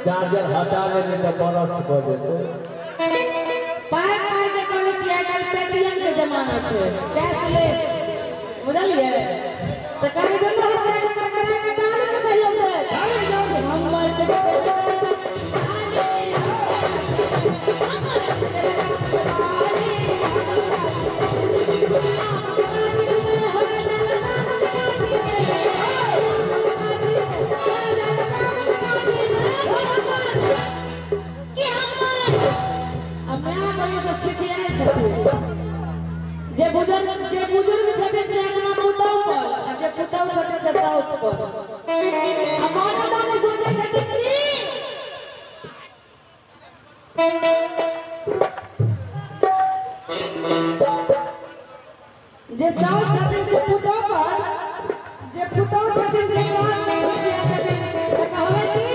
charger हटा लेने तो बरस कर देते पाए के कोन छिया कल पेटीएम के जमाना छे कैशलेस बुझलिए तो कनी दिन हाथ करा के डाल के कहियो से हम जे बुजुर्ग छथे से अपना पुतौ पर जे पुतौ छथे से साउस पर हमारा दाने सोचे छथे की जे साउस छथे से पुतौ पर जे पुतौ छथे से कहवे की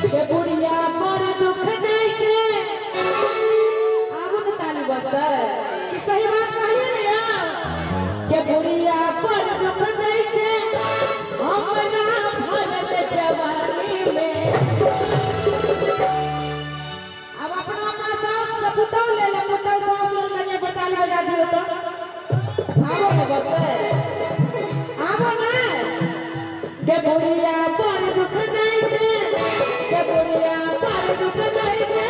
जे बुढ़िया पर दुख नहीं छे आगो ताली बजता कि सही बात कहिए ने यार के बुढ़िया पर दुख नहीं छे हमरा भरत जवानी में अब अपना सास का पुतौ ले ले पुतौ सास ले कने बताली बजा दियो तो आगो ने बजता आगो ना के बुढ़िया पर दुख नहीं छे के बुढ़िया पर दुख नहीं छे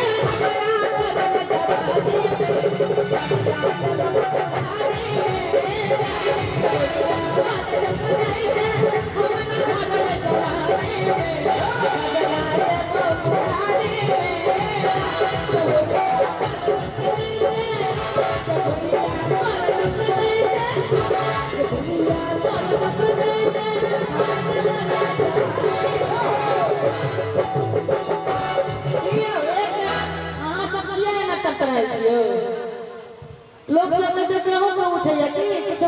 लोग सब में देखे हो को उठे या कि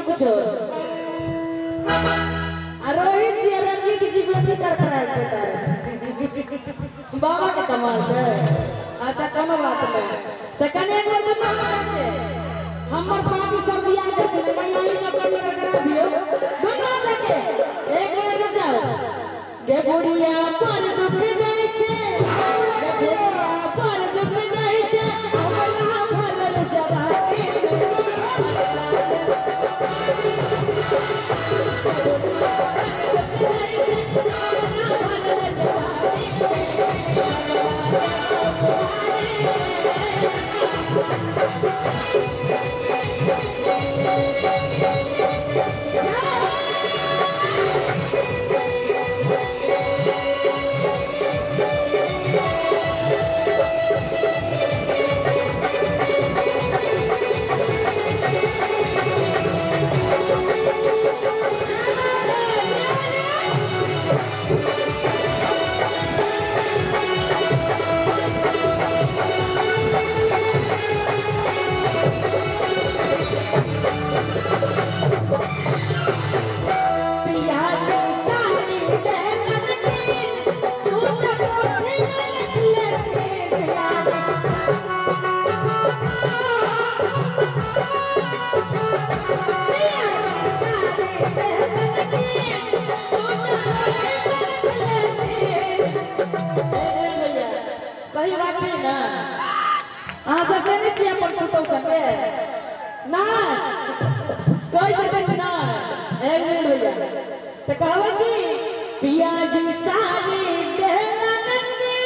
कुछ आ रोहित जी रंजीत जी बेसी कर कराल छै बाबा के कमाल छै अच्छा कोनो बात नहीं त कने को दुनो छै हमर पार्टी सब दिया छै मैया ई सब करा दियो दुनो देखे एक मिनट जाओ गे बुढ़िया पर दुख नहीं छै गे बुढ़िया पर दुख नहीं छै हमरा भरल जवानी ना कोई जगत ना एक मिनट भैया तो कहो कि पिया जी सारी गहना नंदी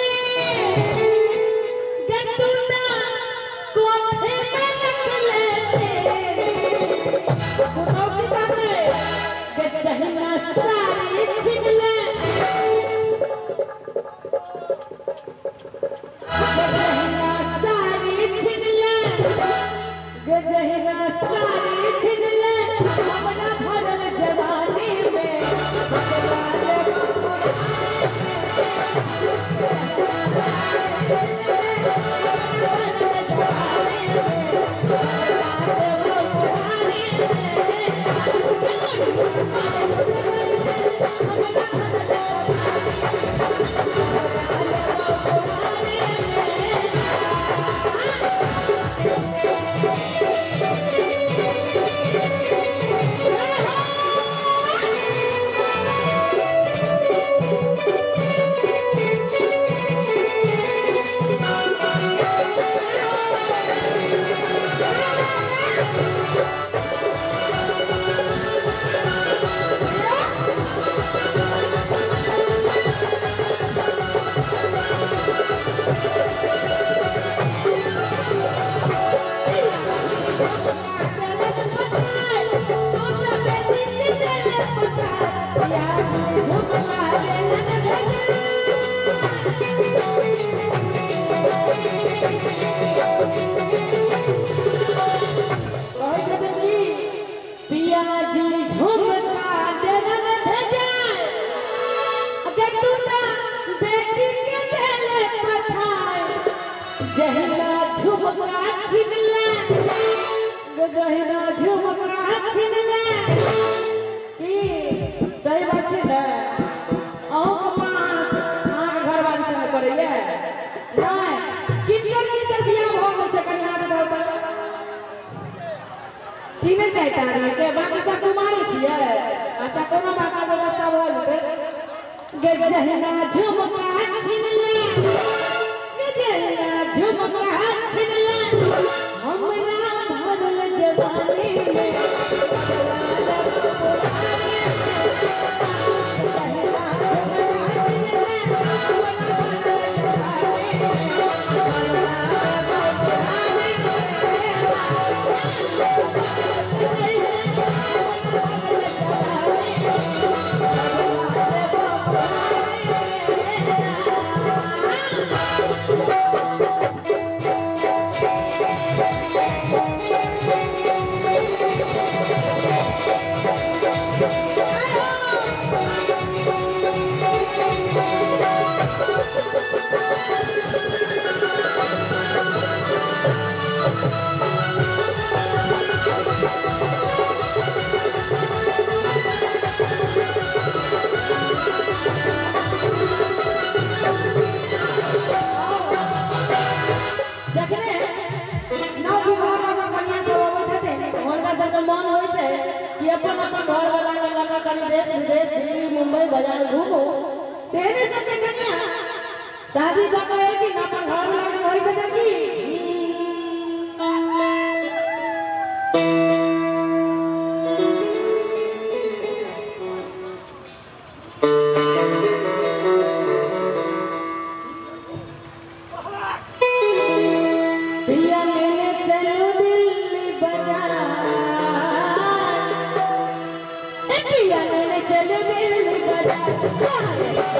जहिना झुमका छिनले जहिना झुमका छिनले की दई बच्चे है औ आग घर वाली से करैया नहीं किनकर बियाह हो गए छै कन्या के बहुत की में जाइता रे के बाकी सब कुमारी छियै अच्छा कोनो बात व्यवस्था हो जेतै गे जहिना झुमका छिनले जहिना झुमका छिनले हमरा भरल जवानी में मन हो कि अपन अपन घर वाला के लगा कनी देश विदेश दिल्ली मुंबई बाजार घूमो तेरे से कन्या शादी का है कि अपन घर वाला के होई छै की पिया मेरे चलो दिल्ली बाजार पिया मेरे चलो दिल्ली बाजार